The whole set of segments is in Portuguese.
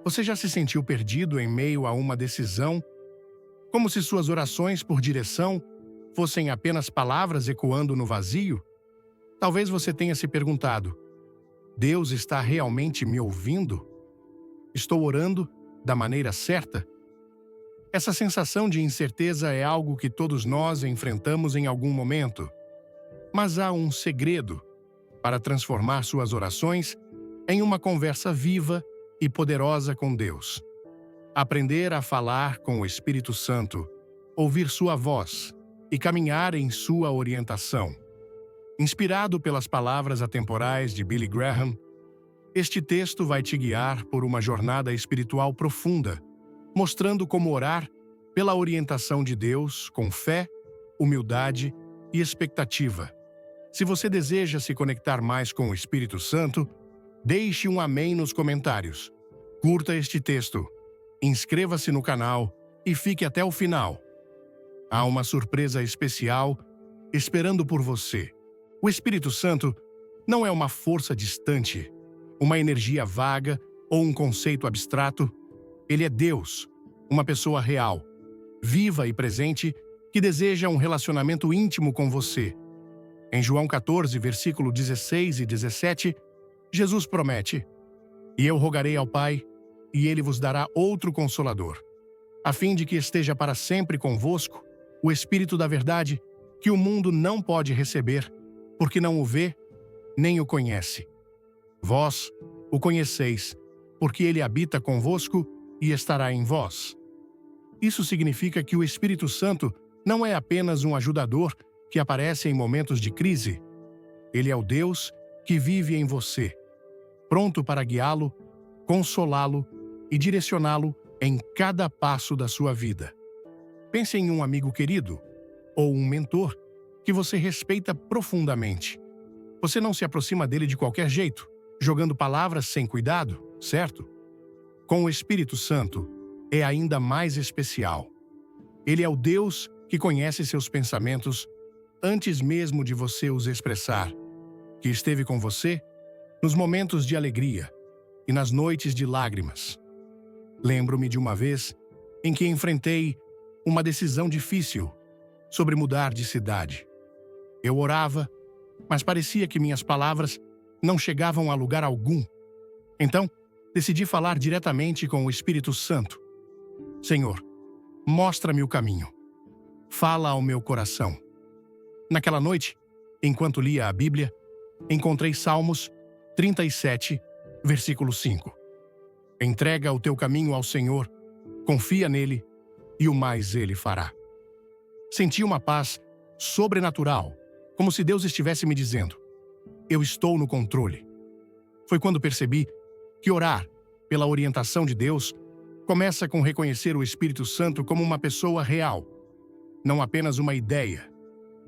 Você já se sentiu perdido em meio a uma decisão, como se suas orações por direção fossem apenas palavras ecoando no vazio? Talvez você tenha se perguntado: Deus está realmente me ouvindo? Estou orando da maneira certa? Essa sensação de incerteza é algo que todos nós enfrentamos em algum momento. Mas há um segredo para transformar suas orações em uma conversa viva e poderosa com Deus. Aprender a falar com o Espírito Santo, ouvir sua voz e caminhar em sua orientação. Inspirado pelas palavras atemporais de Billy Graham, este texto vai te guiar por uma jornada espiritual profunda, mostrando como orar pela orientação de Deus com fé, humildade e expectativa. Se você deseja se conectar mais com o Espírito Santo, deixe um amém nos comentários. Curta este texto, inscreva-se no canal e fique até o final. Há uma surpresa especial esperando por você. O Espírito Santo não é uma força distante, uma energia vaga ou um conceito abstrato. Ele é Deus, uma pessoa real, viva e presente, que deseja um relacionamento íntimo com você. Em João 14, versículo 16 e 17, Jesus promete: "E eu rogarei ao Pai, e ele vos dará outro Consolador, a fim de que esteja para sempre convosco, o Espírito da verdade, que o mundo não pode receber, porque não o vê, nem o conhece. Vós o conheceis, porque ele habita convosco e estará em vós." Isso significa que o Espírito Santo não é apenas um ajudador que aparece em momentos de crise. Ele é o Deus que vive em você, pronto para guiá-lo, consolá-lo e direcioná-lo em cada passo da sua vida. Pense em um amigo querido ou um mentor que você respeita profundamente. Você não se aproxima dele de qualquer jeito, jogando palavras sem cuidado, certo? Com o Espírito Santo, é ainda mais especial. Ele é o Deus que conhece seus pensamentos antes mesmo de você os expressar, que esteve com você nos momentos de alegria e nas noites de lágrimas. Lembro-me de uma vez em que enfrentei uma decisão difícil sobre mudar de cidade. Eu orava, mas parecia que minhas palavras não chegavam a lugar algum. Então, decidi falar diretamente com o Espírito Santo. Senhor, mostra-me o caminho. Fala ao meu coração. Naquela noite, enquanto lia a Bíblia, encontrei Salmos 37, versículo 5. Entrega o teu caminho ao Senhor, confia nele, e o mais ele fará. Senti uma paz sobrenatural, como se Deus estivesse me dizendo: eu estou no controle. Foi quando percebi que orar pela orientação de Deus começa com reconhecer o Espírito Santo como uma pessoa real, não apenas uma ideia.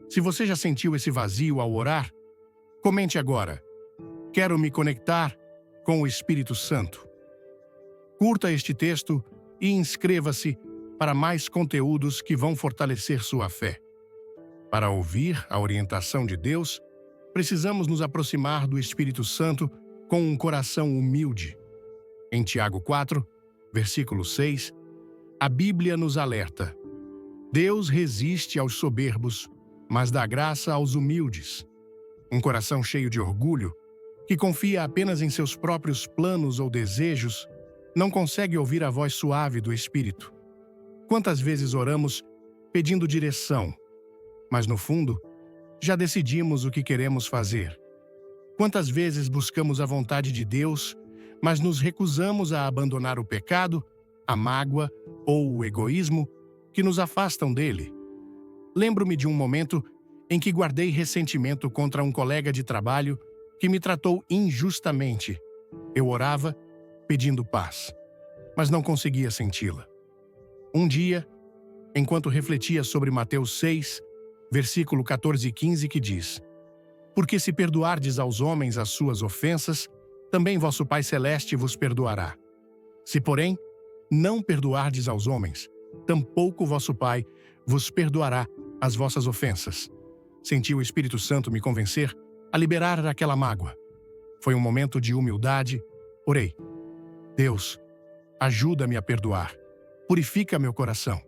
Se você já sentiu esse vazio ao orar, comente agora: quero me conectar com o Espírito Santo. Curta este texto e inscreva-se para mais conteúdos que vão fortalecer sua fé. Para ouvir a orientação de Deus, precisamos nos aproximar do Espírito Santo com um coração humilde. Em Tiago 4, versículo 6, a Bíblia nos alerta: Deus resiste aos soberbos, mas dá graça aos humildes. Um coração cheio de orgulho, que confia apenas em seus próprios planos ou desejos, não consegue ouvir a voz suave do Espírito. Quantas vezes oramos pedindo direção, mas no fundo, já decidimos o que queremos fazer? Quantas vezes buscamos a vontade de Deus, mas nos recusamos a abandonar o pecado, a mágoa ou o egoísmo que nos afastam dele? Lembro-me de um momento em que guardei ressentimento contra um colega de trabalho que me tratou injustamente. Eu orava, pedindo paz, mas não conseguia senti-la. Um dia, enquanto refletia sobre Mateus 6, versículo 14 e 15, que diz: Porque se perdoardes aos homens as suas ofensas, também vosso Pai Celeste vos perdoará. Se, porém, não perdoardes aos homens, tampouco vosso Pai vos perdoará as vossas ofensas. Senti o Espírito Santo me convencer a liberar aquela mágoa. Foi um momento de humildade. Orei: Deus, Ajuda-me a perdoar. Purifica meu coração.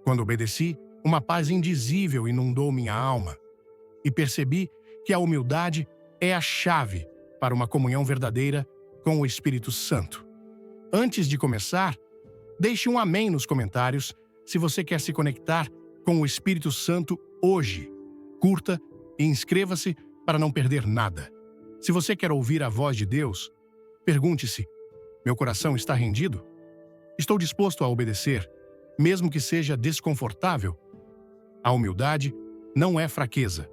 Quando obedeci, uma paz indizível inundou minha alma e percebi que a humildade é a chave para uma comunhão verdadeira com o Espírito Santo. Antes de começar, deixe um amém nos comentários se você quer se conectar com o Espírito Santo hoje. Curta e inscreva-se para não perder nada. Se você quer ouvir a voz de Deus, pergunte-se: meu coração está rendido? Estou disposto a obedecer, mesmo que seja desconfortável? A humildade não é fraqueza.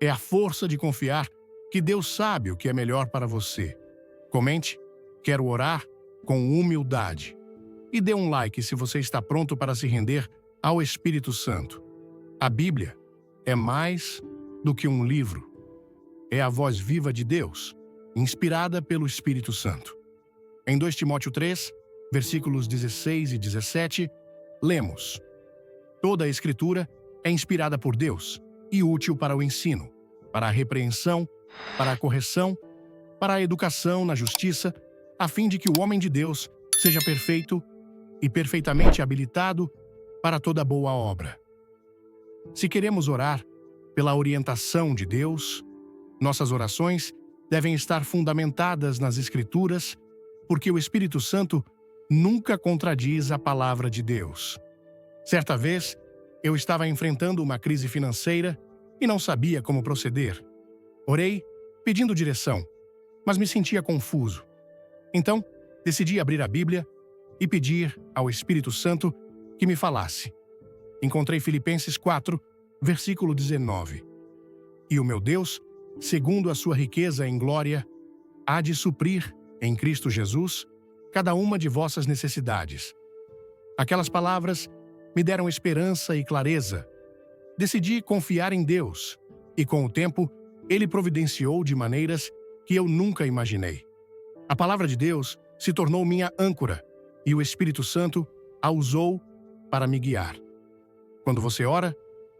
É a força de confiar que Deus sabe o que é melhor para você. Comente: quero orar com humildade. E dê um like se você está pronto para se render ao Espírito Santo. A Bíblia é mais do que um livro. É a voz viva de Deus, inspirada pelo Espírito Santo. Em 2 Timóteo 3, versículos 16 e 17, lemos: toda a Escritura é inspirada por Deus e útil para o ensino, para a repreensão, para a correção, para a educação na justiça, a fim de que o homem de Deus seja perfeito e perfeitamente habilitado para toda boa obra. Se queremos orar pela orientação de Deus, nossas orações devem estar fundamentadas nas Escrituras, porque o Espírito Santo nunca contradiz a palavra de Deus. Certa vez, eu estava enfrentando uma crise financeira e não sabia como proceder. Orei, pedindo direção, mas me sentia confuso. Então, decidi abrir a Bíblia e pedir ao Espírito Santo que me falasse. Encontrei Filipenses 4, versículo 19. E o meu Deus, segundo a sua riqueza em glória, há de suprir, em Cristo Jesus, cada uma de vossas necessidades. Aquelas palavras me deram esperança e clareza. Decidi confiar em Deus, e com o tempo, Ele providenciou de maneiras que eu nunca imaginei. A palavra de Deus se tornou minha âncora, e o Espírito Santo a usou para me guiar. Quando você ora,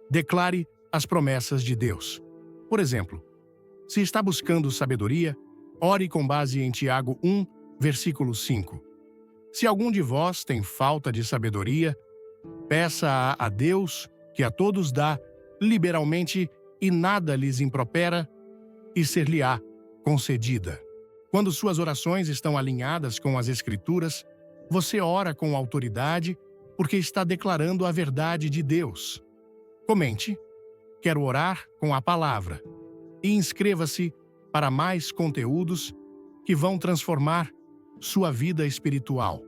declare as promessas de Deus. Por exemplo, se está buscando sabedoria, ore com base em Tiago 1, versículo 5. Se algum de vós tem falta de sabedoria, peça-a a Deus, que a todos dá liberalmente e nada lhes impropera, e ser-lhe-á concedida. Quando suas orações estão alinhadas com as Escrituras, você ora com autoridade porque está declarando a verdade de Deus. Comente: quero orar com a palavra, e inscreva-se para mais conteúdos que vão transformar sua vida espiritual.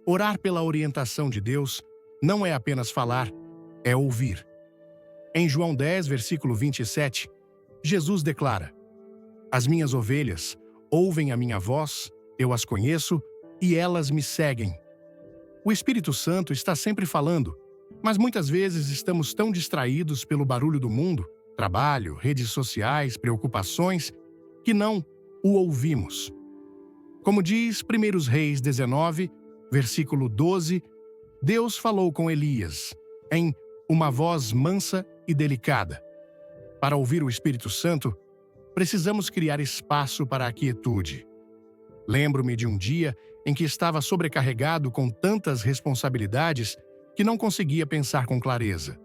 Orar pela orientação de Deus não é apenas falar, é ouvir. Em João 10, versículo 27, Jesus declara: as minhas ovelhas ouvem a minha voz, eu as conheço e elas me seguem. O Espírito Santo está sempre falando, mas muitas vezes estamos tão distraídos pelo barulho do mundo, trabalho, redes sociais, preocupações, que não o ouvimos. Como diz 1 Reis 19, versículo 12, Deus falou com Elias, em uma voz mansa e delicada. Para ouvir o Espírito Santo, precisamos criar espaço para a quietude. Lembro-me de um dia em que estava sobrecarregado com tantas responsabilidades que não conseguia pensar com clareza.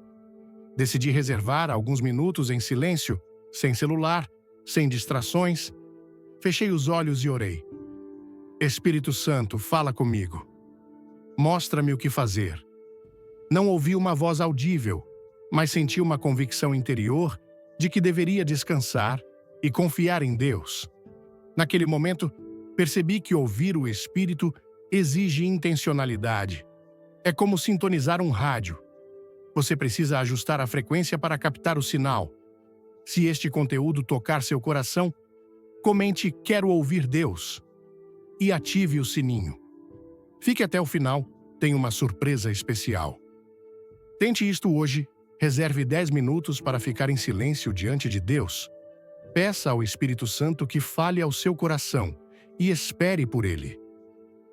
Decidi reservar alguns minutos em silêncio, sem celular, sem distrações. Fechei os olhos e orei. Espírito Santo, fala comigo. Mostra-me o que fazer. Não ouvi uma voz audível, mas senti uma convicção interior de que deveria descansar e confiar em Deus. Naquele momento, percebi que ouvir o Espírito exige intencionalidade. É como sintonizar um rádio. Você precisa ajustar a frequência para captar o sinal. Se este conteúdo tocar seu coração, comente "Quero ouvir Deus" e ative o sininho. Fique até o final, tem uma surpresa especial. Tente isto hoje, reserve 10 minutos para ficar em silêncio diante de Deus. Peça ao Espírito Santo que fale ao seu coração e espere por ele.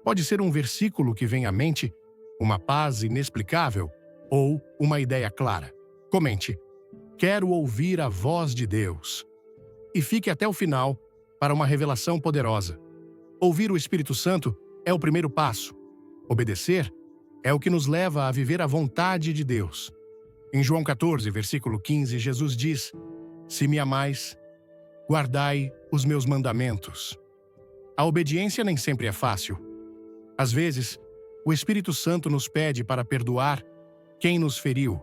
Pode ser um versículo que vem à mente, uma paz inexplicável ou uma ideia clara. Comente: "Quero ouvir a voz de Deus." E fique até o final para uma revelação poderosa. Ouvir o Espírito Santo é o primeiro passo, Obedecer é o que nos leva a viver a vontade de Deus. Em João 14, versículo 15, Jesus diz: "Se me amais, guardai os meus mandamentos." A obediência nem sempre é fácil. Às vezes, o Espírito Santo nos pede para perdoar quem nos feriu,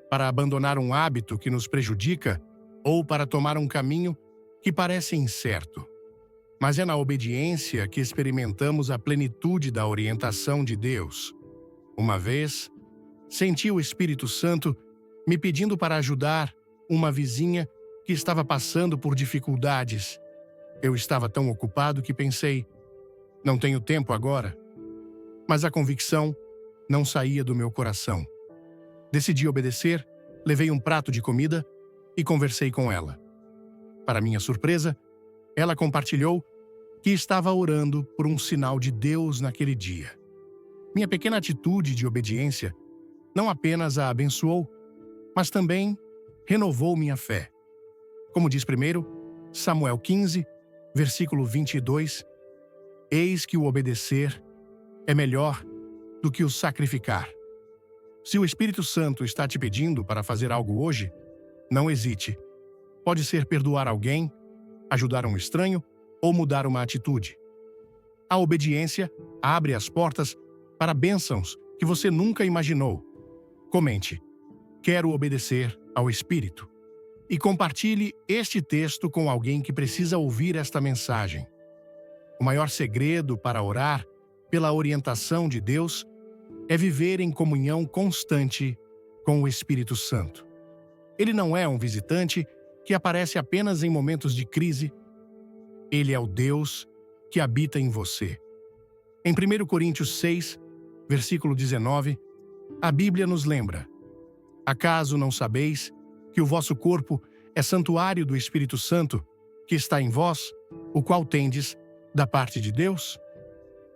para abandonar um hábito que nos prejudica ou para tomar um caminho que parece incerto. Mas é na obediência que experimentamos a plenitude da orientação de Deus. Uma vez, senti o Espírito Santo me pedindo para ajudar uma vizinha que estava passando por dificuldades. Eu estava tão ocupado que pensei, não tenho tempo agora. Mas a convicção não saía do meu coração. Decidi obedecer, levei um prato de comida e conversei com ela. Para minha surpresa, ela compartilhou que estava orando por um sinal de Deus naquele dia. Minha pequena atitude de obediência não apenas a abençoou, mas também renovou minha fé. Como diz 1 Samuel 15, versículo 22, eis que o obedecer é melhor do que o sacrificar. Se o Espírito Santo está te pedindo para fazer algo hoje, não hesite. Pode ser perdoar alguém, ajudar um estranho ou mudar uma atitude. A obediência abre as portas para bênçãos que você nunca imaginou. Comente: quero obedecer ao Espírito. E compartilhe este texto com alguém que precisa ouvir esta mensagem. O maior segredo para orar pela orientação de Deus é viver em comunhão constante com o Espírito Santo. Ele não é um visitante que aparece apenas em momentos de crise. Ele é o Deus que habita em você. Em 1 Coríntios 6, versículo 19, a Bíblia nos lembra: acaso não sabeis que o vosso corpo é santuário do Espírito Santo, que está em vós, o qual tendes da parte de Deus?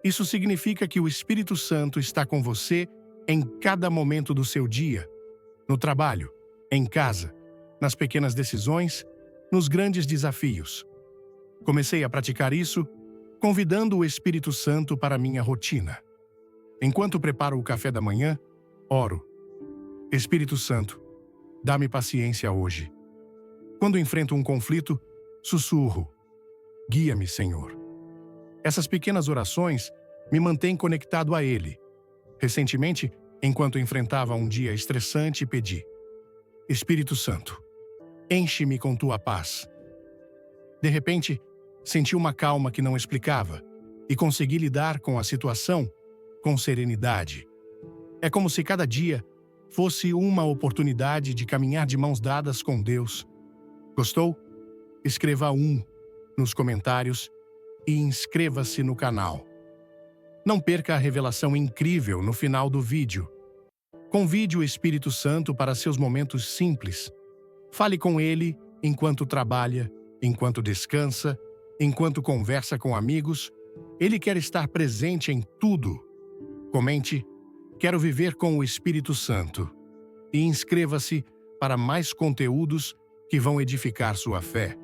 Isso significa que o Espírito Santo está com você em cada momento do seu dia, no trabalho, em casa, nas pequenas decisões, nos grandes desafios. Comecei a praticar isso, convidando o Espírito Santo para minha rotina. Enquanto preparo o café da manhã, oro: Espírito Santo, dá-me paciência hoje. Quando enfrento um conflito, sussurro: guia-me, Senhor. Essas pequenas orações me mantêm conectado a Ele. Recentemente, enquanto enfrentava um dia estressante, pedi: Espírito Santo, enche-me com tua paz. De repente, senti uma calma que não explicava e consegui lidar com a situação com serenidade. É como se cada dia fosse uma oportunidade de caminhar de mãos dadas com Deus. Gostou? Escreva nos comentários e inscreva-se no canal. Não perca a revelação incrível no final do vídeo. Convide o Espírito Santo para seus momentos simples. Fale com ele enquanto trabalha, enquanto descansa, enquanto conversa com amigos. Ele quer estar presente em tudo. Comente: quero viver com o Espírito Santo. E inscreva-se para mais conteúdos que vão edificar sua fé.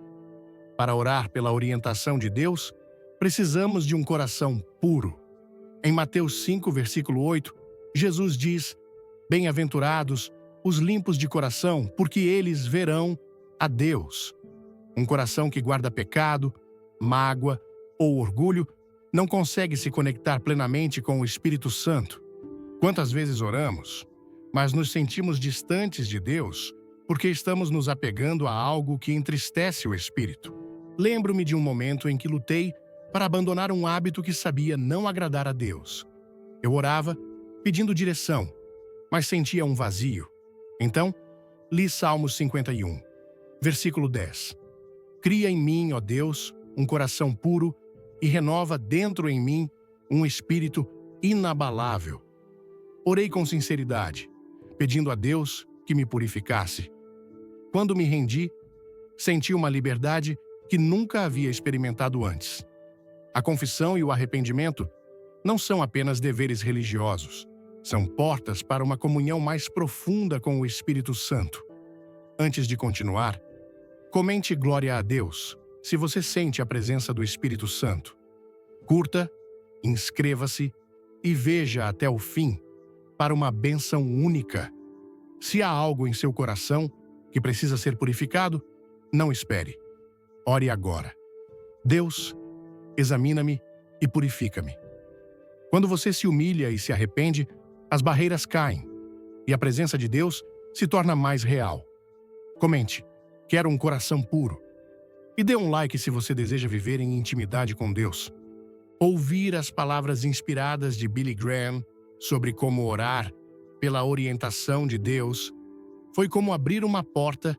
Para orar pela orientação de Deus, precisamos de um coração puro. Em Mateus 5, versículo 8, Jesus diz: bem-aventurados os limpos de coração, porque eles verão a Deus. Um coração que guarda pecado, mágoa ou orgulho não consegue se conectar plenamente com o Espírito Santo. Quantas vezes oramos, mas nos sentimos distantes de Deus porque estamos nos apegando a algo que entristece o Espírito. Lembro-me de um momento em que lutei para abandonar um hábito que sabia não agradar a Deus. Eu orava, pedindo direção, mas sentia um vazio. Então, li Salmos 51, versículo 10. Cria em mim, ó Deus, um coração puro e renova dentro em mim um espírito inabalável. Orei com sinceridade, pedindo a Deus que me purificasse. Quando me rendi, senti uma liberdade que nunca havia experimentado antes. A confissão e o arrependimento não são apenas deveres religiosos, são portas para uma comunhão mais profunda com o Espírito Santo. Antes de continuar, comente glória a Deus se você sente a presença do Espírito Santo. Curta, inscreva-se e veja até o fim para uma bênção única. Se há algo em seu coração que precisa ser purificado, não espere. Ore agora. Deus, examina-me e purifica-me. Quando você se humilha e se arrepende, as barreiras caem e a presença de Deus se torna mais real. Comente: quero um coração puro. E dê um like se você deseja viver em intimidade com Deus. Ouvir as palavras inspiradas de Billy Graham sobre como orar pela orientação de Deus foi como abrir uma porta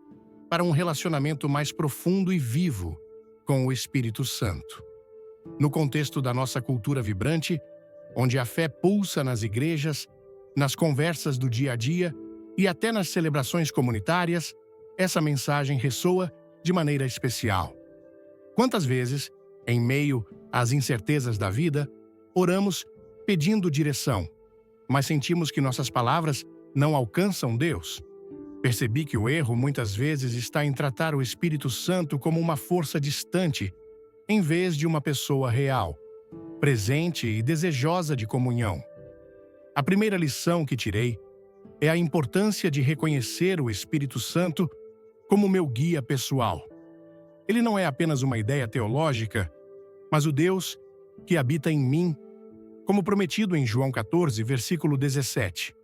para um relacionamento mais profundo e vivo com o Espírito Santo. No contexto da nossa cultura vibrante, onde a fé pulsa nas igrejas, nas conversas do dia a dia e até nas celebrações comunitárias, essa mensagem ressoa de maneira especial. Quantas vezes, em meio às incertezas da vida, oramos pedindo direção, mas sentimos que nossas palavras não alcançam Deus? Percebi que o erro muitas vezes está em tratar o Espírito Santo como uma força distante, em vez de uma pessoa real, presente e desejosa de comunhão. A primeira lição que tirei é a importância de reconhecer o Espírito Santo como meu guia pessoal. Ele não é apenas uma ideia teológica, mas o Deus que habita em mim, como prometido em João 14, versículo 17.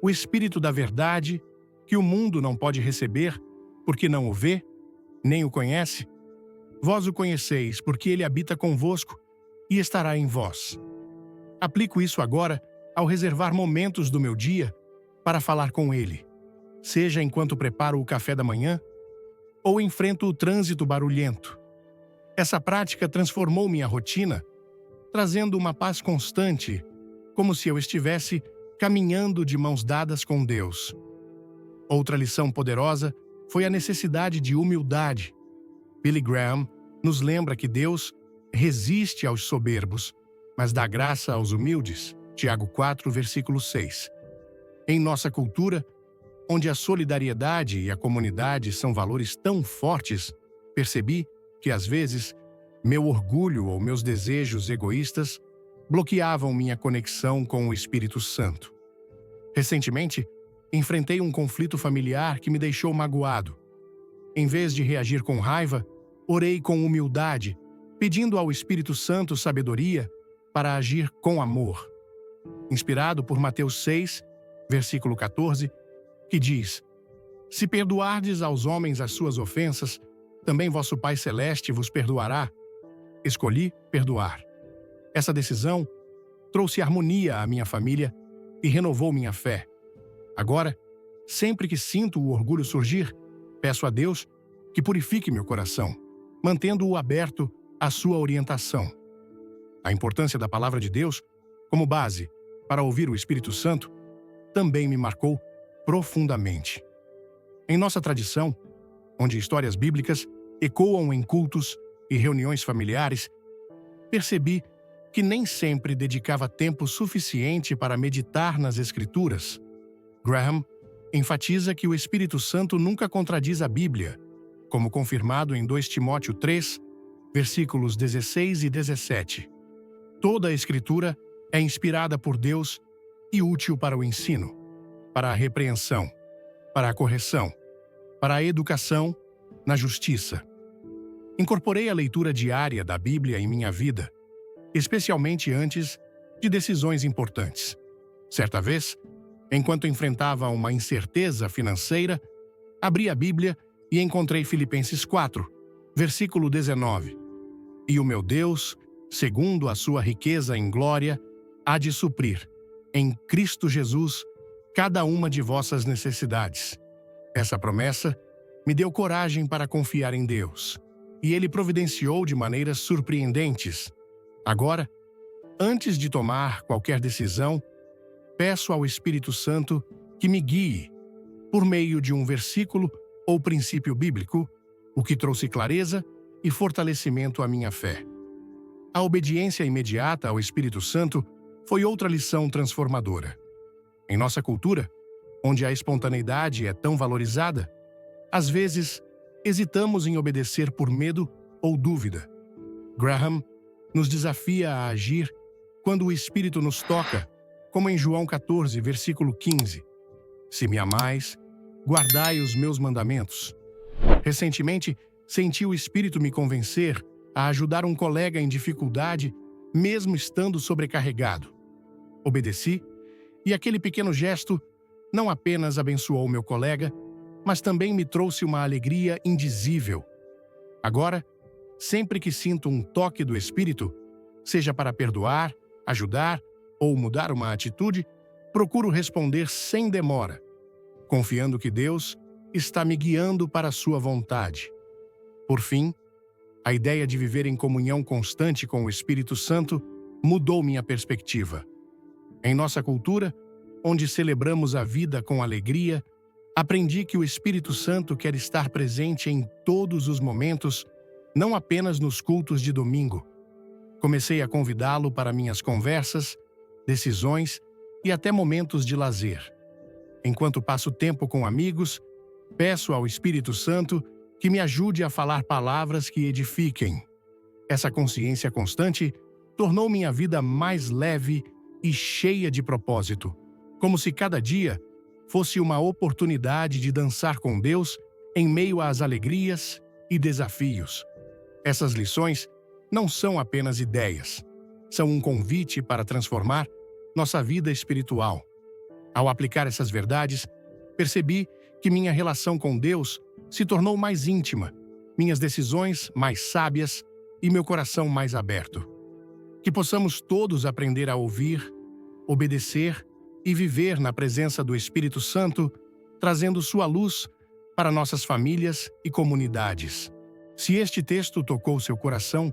O Espírito da verdade, que o mundo não pode receber, porque não o vê, nem o conhece, vós o conheceis, porque ele habita convosco e estará em vós. Aplico isso agora ao reservar momentos do meu dia para falar com ele, seja enquanto preparo o café da manhã ou enfrento o trânsito barulhento. Essa prática transformou minha rotina, trazendo uma paz constante, como se eu estivesse caminhando de mãos dadas com Deus. Outra lição poderosa foi a necessidade de humildade. Billy Graham nos lembra que Deus resiste aos soberbos, mas dá graça aos humildes. Tiago 4, versículo 6. Em nossa cultura, onde a solidariedade e a comunidade são valores tão fortes, percebi que, às vezes, meu orgulho ou meus desejos egoístas bloqueavam minha conexão com o Espírito Santo. Recentemente, enfrentei um conflito familiar que me deixou magoado. Em vez de reagir com raiva, orei com humildade, pedindo ao Espírito Santo sabedoria para agir com amor. Inspirado por Mateus 6, versículo 14, que diz: Se perdoardes aos homens as suas ofensas, também vosso Pai Celeste vos perdoará. Escolhi perdoar. Essa decisão trouxe harmonia à minha família e renovou minha fé. Agora, sempre que sinto o orgulho surgir, peço a Deus que purifique meu coração, mantendo-o aberto à sua orientação. A importância da palavra de Deus como base para ouvir o Espírito Santo também me marcou profundamente. Em nossa tradição, onde histórias bíblicas ecoam em cultos e reuniões familiares, percebi que nem sempre dedicava tempo suficiente para meditar nas Escrituras. Graham enfatiza que o Espírito Santo nunca contradiz a Bíblia, como confirmado em 2 Timóteo 3, versículos 16 e 17. Toda a Escritura é inspirada por Deus e útil para o ensino, para a repreensão, para a correção, para a educação, na justiça. Incorporei a leitura diária da Bíblia em minha vida, especialmente antes de decisões importantes. Certa vez, enquanto enfrentava uma incerteza financeira, abri a Bíblia e encontrei Filipenses 4, versículo 19. E o meu Deus, segundo a sua riqueza em glória, há de suprir, em Cristo Jesus, cada uma de vossas necessidades. Essa promessa me deu coragem para confiar em Deus, e Ele providenciou de maneiras surpreendentes. Agora, antes de tomar qualquer decisão, peço ao Espírito Santo que me guie, por meio de um versículo ou princípio bíblico, o que trouxe clareza e fortalecimento à minha fé. A obediência imediata ao Espírito Santo foi outra lição transformadora. Em nossa cultura, onde a espontaneidade é tão valorizada, às vezes hesitamos em obedecer por medo ou dúvida. Graham nos desafia a agir quando o Espírito nos toca, como em João 14, versículo 15. Se me amais, guardai os meus mandamentos. Recentemente, senti o Espírito me convencer a ajudar um colega em dificuldade, mesmo estando sobrecarregado. Obedeci, e aquele pequeno gesto não apenas abençoou meu colega, mas também me trouxe uma alegria indizível. Agora, sempre que sinto um toque do Espírito, seja para perdoar, ajudar ou mudar uma atitude, procuro responder sem demora, confiando que Deus está me guiando para a sua vontade. Por fim, a ideia de viver em comunhão constante com o Espírito Santo mudou minha perspectiva. Em nossa cultura, onde celebramos a vida com alegria, aprendi que o Espírito Santo quer estar presente em todos os momentos, não apenas nos cultos de domingo. Comecei a convidá-lo para minhas conversas, decisões e até momentos de lazer. Enquanto passo tempo com amigos, peço ao Espírito Santo que me ajude a falar palavras que edifiquem. Essa consciência constante tornou minha vida mais leve e cheia de propósito, como se cada dia fosse uma oportunidade de dançar com Deus em meio às alegrias e desafios. Essas lições não são apenas ideias, são um convite para transformar nossa vida espiritual. Ao aplicar essas verdades, percebi que minha relação com Deus se tornou mais íntima, minhas decisões mais sábias e meu coração mais aberto. Que possamos todos aprender a ouvir, obedecer e viver na presença do Espírito Santo, trazendo sua luz para nossas famílias e comunidades. Se este texto tocou seu coração,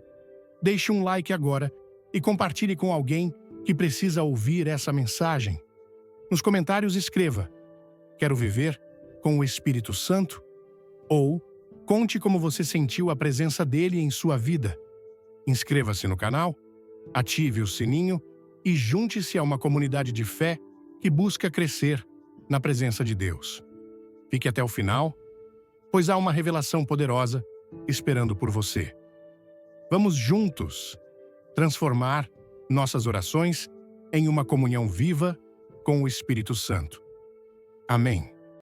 deixe um like agora e compartilhe com alguém que precisa ouvir essa mensagem. Nos comentários escreva: quero viver com o Espírito Santo? Ou conte como você sentiu a presença dele em sua vida. Inscreva-se no canal, ative o sininho e junte-se a uma comunidade de fé que busca crescer na presença de Deus. Fique até o final, pois há uma revelação poderosa esperando por você. Vamos juntos transformar nossas orações em uma comunhão viva com o Espírito Santo. Amém.